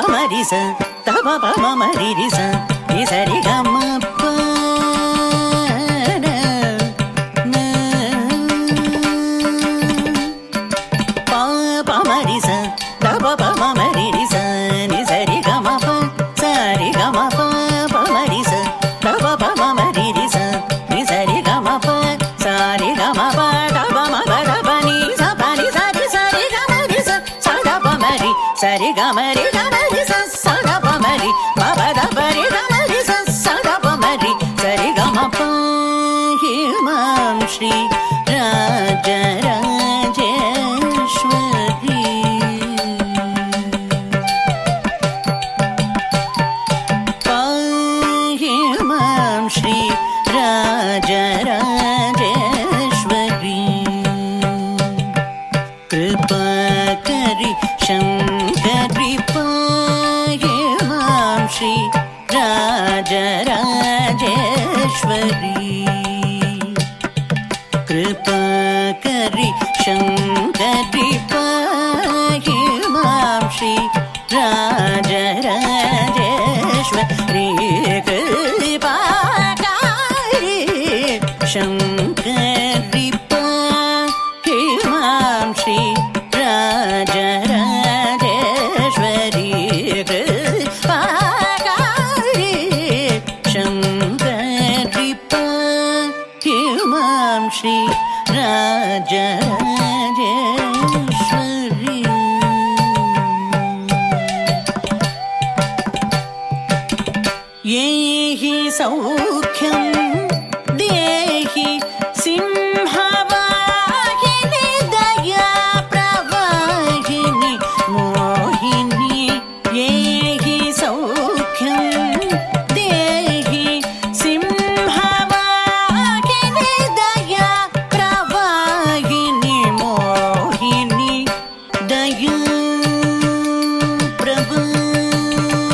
பமரிச தப பமரிச நிசரி கமப்ப பமரிச தப பமரிச நிசரி கமப்ப சரி கமப்ப பமரிச தப பமரிச நிசரி கமப்ப சரி கமப்ப தப மப நீ சபனி சரி சரி கமரிச சத பமரி சரி கமரி கமரி சத பமரி பபத பரி கமரி சத பமரி சரி கமப்ப ஹிமாம் ஸ்ரீ ராஜ ராஜேஸ்வரி ஹிமாம் ஸ்ரீ ராஜ ராஜேஸ்வரி கிருபா கரி शंकरी पाये मां श्री राजराजेश्वरी कृपा करी शंकरी पाये मां श्री राजराजेश्वरी कृपा करी शंकरी पाये मां श्री राजराजेश्वरी कृपाकारी शंकरी पाहि मां श्री राजराजेश्वरी येहि सौख्यं देहि सिंहवाहिनी दया प्रवाहिनी मोहिनी येहि सौख्यं देहि सिंहवाहिनी दया प्रवाहिनी मोहिनी दया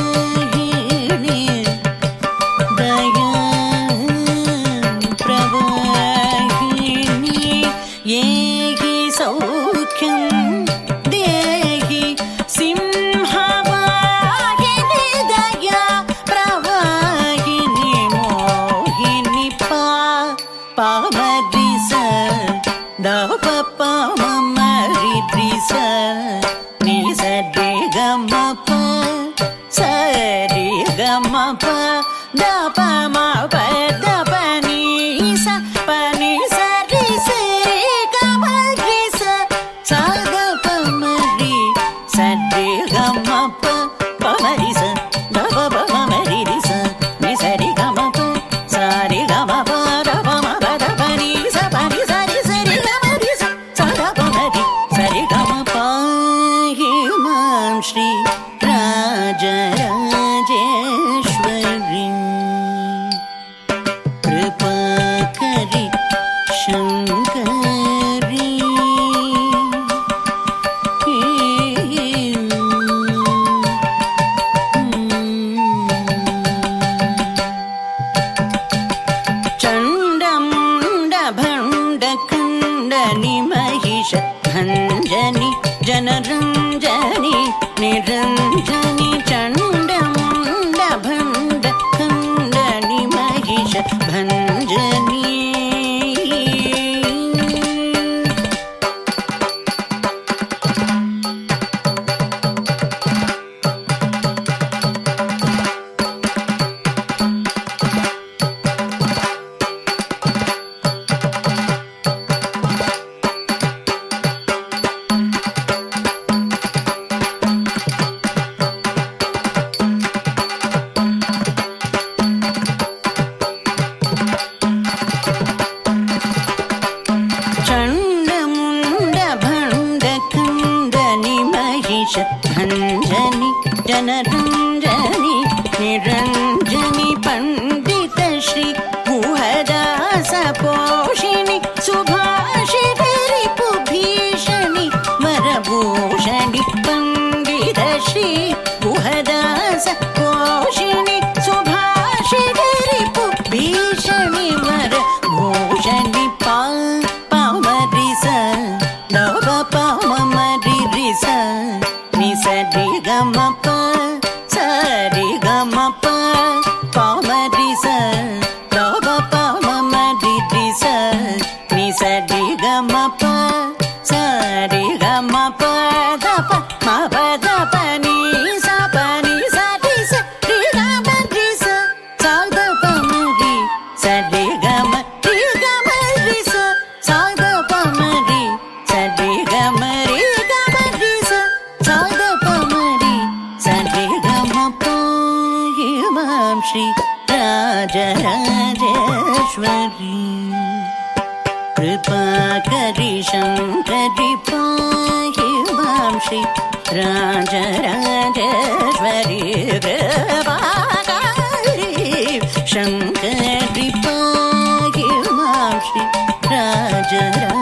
प्रवाहिनी दया प्रवाहिनी येहि सौख्यं देहि सिंहवाहिनी दया प्रवाहिनी मोहिनी पामरिस दप पमरिस निसरि गमप सरि गमप दप मप दप निस पनि सरि सरि गमरिस सद पमरि सरि गमप पमरिस दप पमरिस निसरि गमप सरि गमप दप मप दप निस पनि सरि सरि गमरिस सद पमरि सरि गमप हिमां श्री राजराजेश्वरी कृपा करि शंकरी चंडमुंड भंड खंडनि महिष भंजनि जनरंजनि निरंजनि चंडमुंड भंड खंडनि महिष भंजनि भंजनि जनरंजनि निरंजनि पंडित श्री गुहदास पोषिणि सुभाषिणि रिपुभीषणि वरभूषणि पंडित श्री गुहदास पोषिणि सुभाषिणि रिपुभीषणि वरभूषणि पामरिस दप पमरिस निसरि गमप श्री राजराजेश्वरी कृपाकरि शङ्करि पाहि मां श्री राजराजेश्वरी कृपाकरि शङ्करि पाहि मां श्री राजराजेश्वरी